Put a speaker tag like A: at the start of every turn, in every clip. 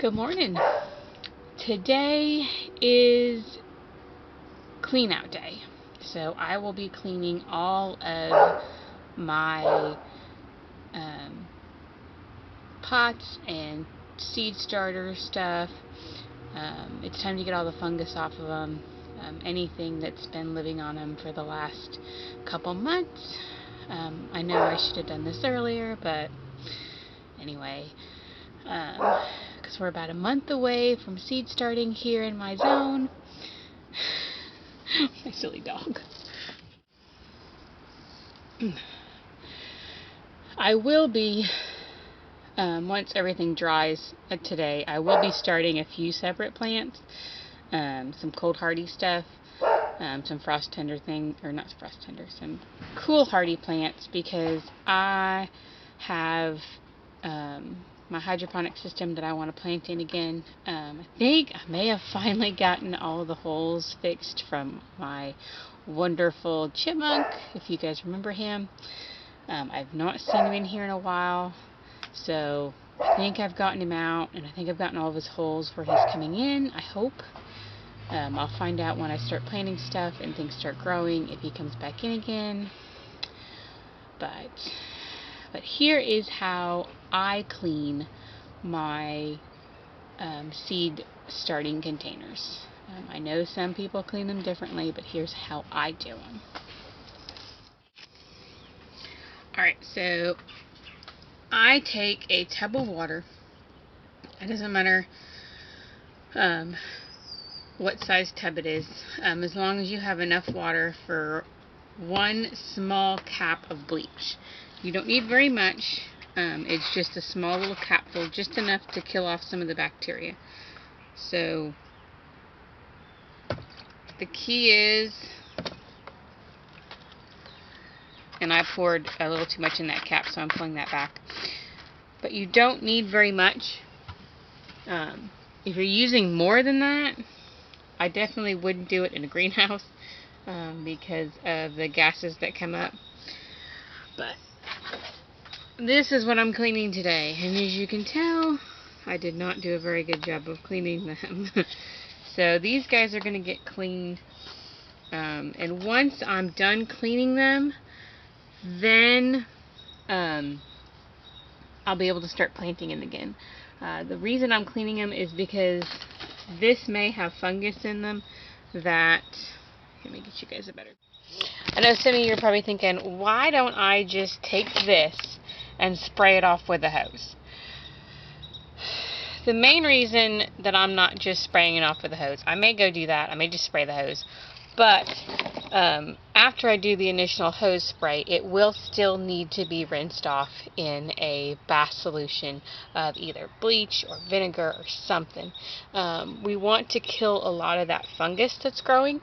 A: Good morning. Today is clean out day. So I will be cleaning all of my pots and seed starter stuff. It's time to get all the fungus off of them. Anything that's been living on them for the last couple months. I know I should have done this earlier, but anyway, because we're about a month away from seed starting here in my zone. My silly dog. I will be, once everything dries today, I will be starting a few separate plants. Some cold hardy stuff, some frost tender some cool hardy plants, because I have my hydroponic system that I want to plant in again. I think I may have finally gotten all the holes fixed from my wonderful chipmunk, if you guys remember him. I've not seen him in here in a while, so I think I've gotten him out, and I think I've gotten all of his holes where he's coming in, I hope. I'll find out when I start planting stuff and things start growing if he comes back in again. But here is how I clean my seed starting containers. I know some people clean them differently, but here's how I do them. Alright, so I take a tub of water. It doesn't matter what size tub it is, as long as you have enough water for one small cap of bleach. You don't need very much. It's just a small little capful, just enough to kill off some of the bacteria. So the key is, and I poured a little too much in that cap, so I'm pulling that back. But you don't need very much. If you're using more than that, I definitely wouldn't do it in a greenhouse because of the gases that come up. But this is what I'm cleaning today, and as you can tell, I did not do a very good job of cleaning them. So these guys are going to get cleaned, and once I'm done cleaning them, then I'll be able to start planting them again. The reason I'm cleaning them is because this may have fungus in them that, let me get you guys a better. I know some of you are probably thinking, why don't I just take this and spray it off with a hose? The main reason that I'm not just spraying it off with a hose, I may go do that, I may just spray the hose, but after I do the initial hose spray, it will still need to be rinsed off in a bath solution of either bleach or vinegar or something. We want to kill a lot of that fungus that's growing.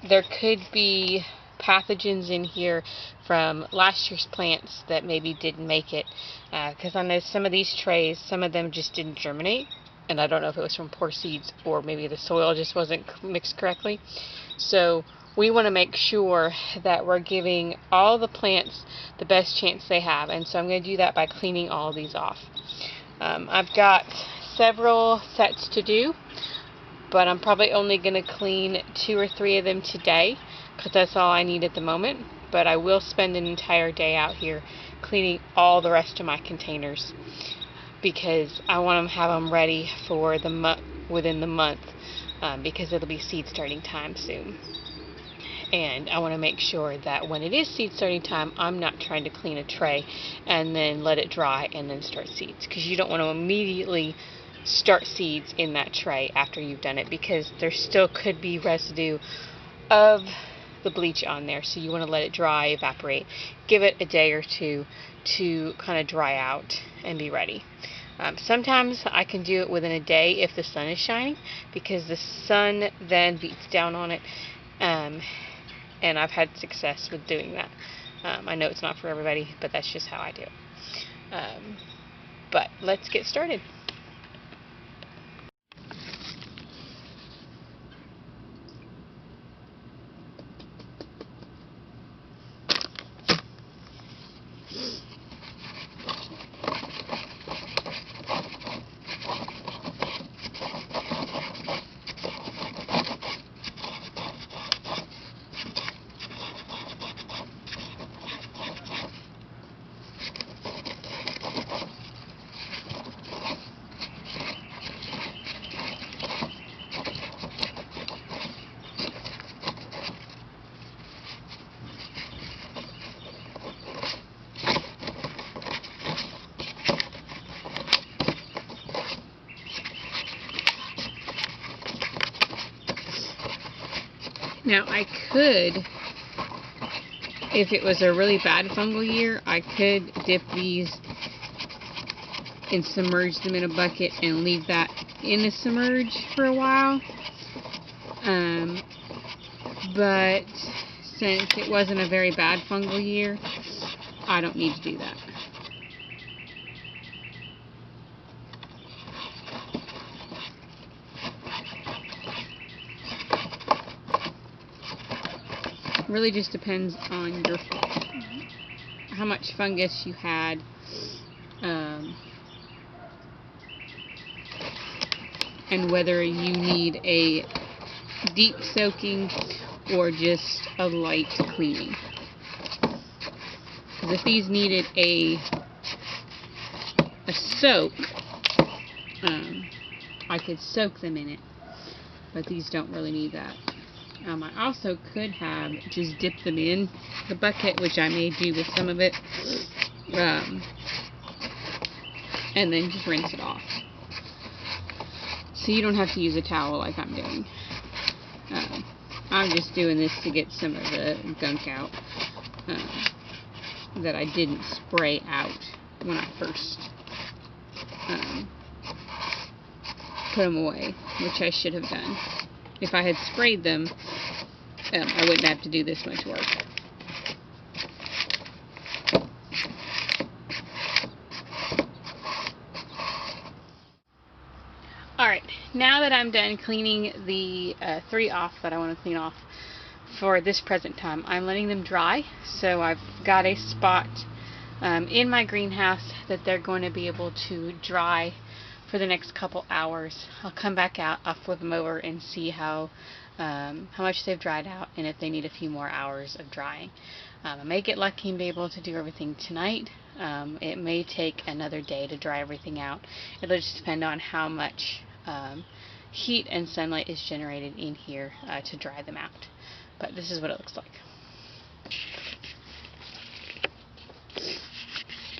A: There could be pathogens in here from last year's plants that maybe didn't make it, because I know some of these trays, some of them just didn't germinate, and I don't know if it was from poor seeds or maybe the soil just wasn't mixed correctly. So we want to make sure that we're giving all the plants the best chance they have, and so I'm going to do that by cleaning all of these off. I've got several sets to do, but I'm probably only going to clean 2 or 3 of them today, because that's all I need at the moment. But I will spend an entire day out here cleaning all the rest of my containers, because I want to have them ready for the month, within the month, because it'll be seed starting time soon. And I want to make sure that when it is seed starting time, I'm not trying to clean a tray and then let it dry and then start seeds, because you don't want to immediately start seeds in that tray after you've done it, because there still could be residue of the bleach on there. So you want to let it dry, evaporate, give it a day or two to kind of dry out and be ready. Sometimes I can do it within a day if the sun is shining, because the sun then beats down on it, and I've had success with doing that. I know it's not for everybody, but that's just how I do it. But let's get started. Now I could, if it was a really bad fungal year, I could dip these and submerge them in a bucket and leave that in the submerge for a while. But since it wasn't a very bad fungal year, I don't need to do that. It really just depends on how much fungus you had, and whether you need a deep soaking or just a light cleaning. Because if these needed a soak, I could soak them in it, but these don't really need that. I also could have just dipped them in the bucket, which I may do with some of it, and then just rinse it off. So you don't have to use a towel like I'm doing. I'm just doing this to get some of the gunk out that I didn't spray out when I first put them away, which I should have done. If I had sprayed them, I wouldn't have to do this much work. Alright, now that I'm done cleaning the 3 off that I want to clean off for this present time, I'm letting them dry. So I've got a spot in my greenhouse that they're going to be able to dry for the next couple hours. I'll come back out, I'll flip them over and see how much they've dried out and if they need a few more hours of drying. I may get lucky and be able to do everything tonight. It may take another day to dry everything out. It'll just depend on how much heat and sunlight is generated in here to dry them out. But this is what it looks like.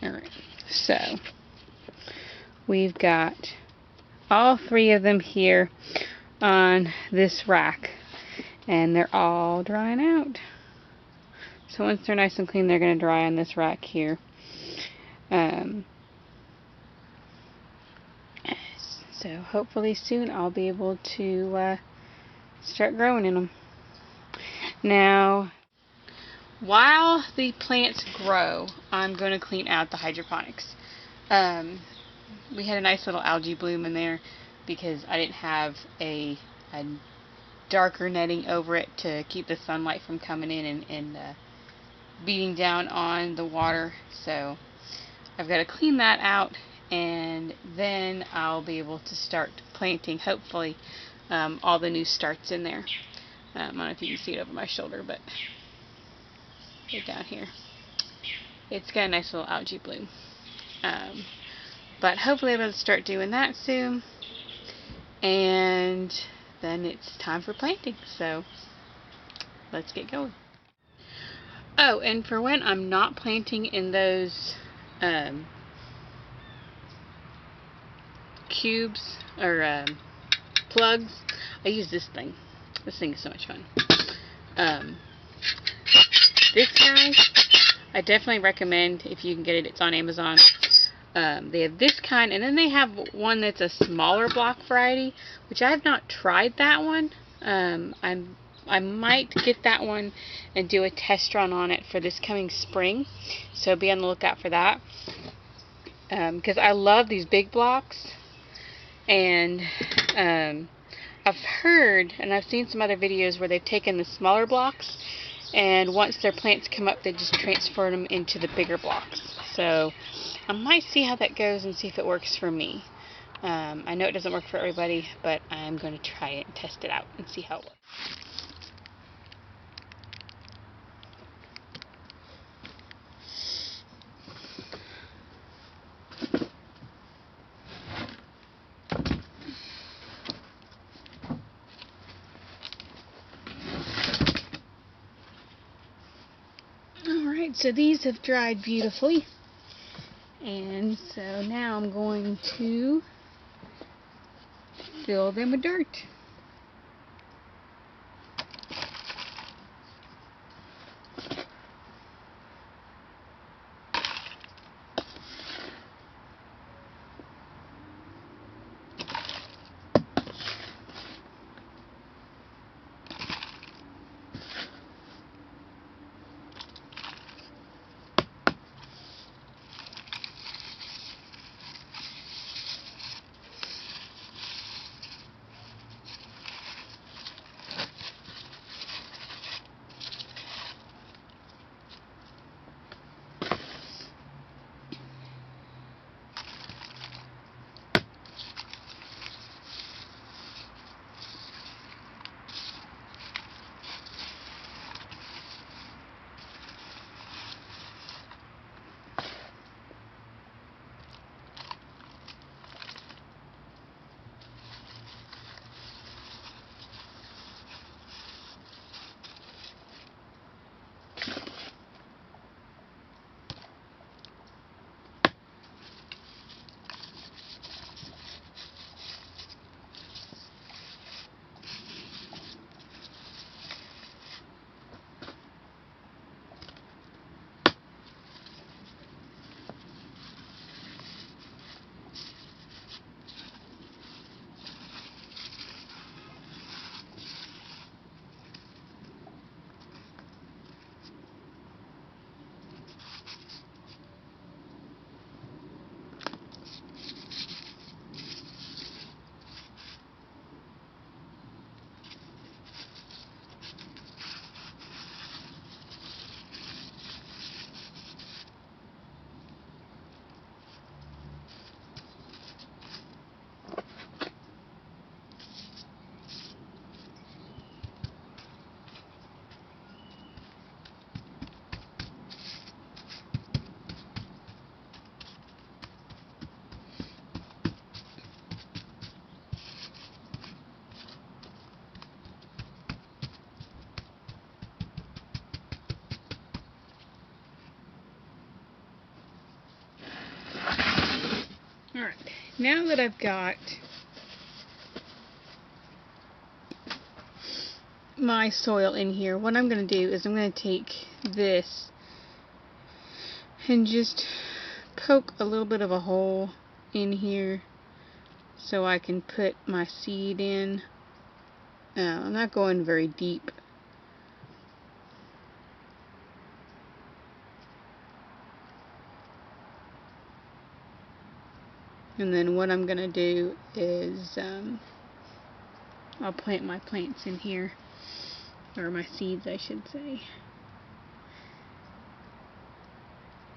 A: Alright, so we've got all 3 of them here on this rack, and they're all drying out. So once they're nice and clean, they're going to dry on this rack here. So hopefully soon I'll be able to start growing in them. Now, while the plants grow, I'm going to clean out the hydroponics. We had a nice little algae bloom in there because I didn't have a darker netting over it to keep the sunlight from coming in and beating down on the water. So I've got to clean that out, and then I'll be able to start planting, hopefully, all the new starts in there. I don't know if you can see it over my shoulder, but right down here. It's got a nice little algae bloom. But hopefully I'll be able to start doing that soon. And then it's time for planting. So let's get going. Oh, and for when I'm not planting in those cubes or plugs, I use this thing. This thing is so much fun. This guy, I definitely recommend if you can get it. It's on Amazon. They have this kind, and then they have one that's a smaller block variety, which I have not tried that one. I might get that one and do a test run on it for this coming spring, so be on the lookout for that. Because I love these big blocks, and I've heard and I've seen some other videos where they've taken the smaller blocks, and once their plants come up, they just transfer them into the bigger blocks. So I might see how that goes and see if it works for me. I know it doesn't work for everybody, but I'm going to try it and test it out and see how it works. Alright, so these have dried beautifully. And so now I'm going to fill them with dirt. Alright, now that I've got my soil in here, what I'm going to do is I'm going to take this and just poke a little bit of a hole in here so I can put my seed in. I'm not going very deep. And then what I'm going to do is I'll plant my plants in here, or my seeds I should say.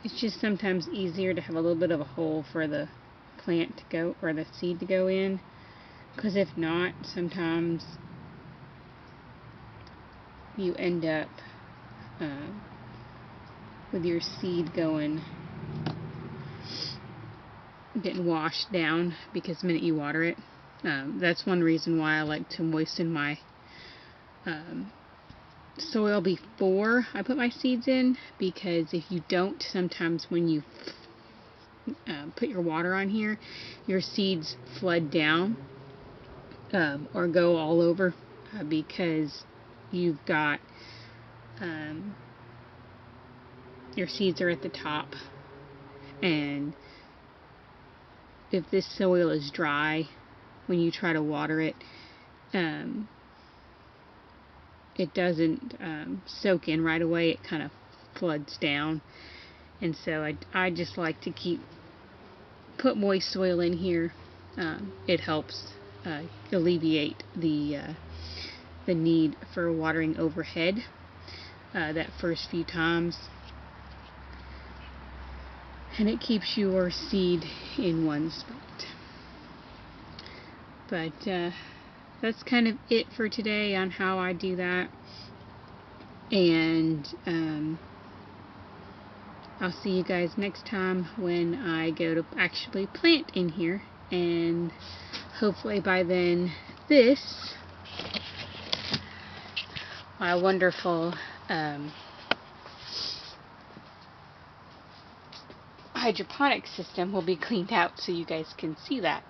A: It's just sometimes easier to have a little bit of a hole for the plant to go, or the seed to go in, because if not, sometimes you end up with your seed getting washed down because the minute you water it. That's one reason why I like to moisten my soil before I put my seeds in, because if you don't, sometimes when you put your water on here, your seeds flood down or go all over because you've got your seeds are at the top, and if this soil is dry when you try to water it, it doesn't soak in right away. It kind of floods down, and so I just like to put moist soil in here. It helps alleviate the need for watering overhead that first few times, and it keeps your seed in one spot. But that's kind of it for today on how I do that, and I'll see you guys next time when I go to actually plant in here, and hopefully by then this, my wonderful hydroponic system will be cleaned out so you guys can see that,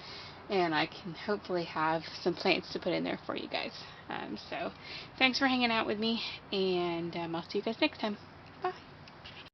A: and I can hopefully have some plants to put in there for you guys. So thanks for hanging out with me, and I'll see you guys next time.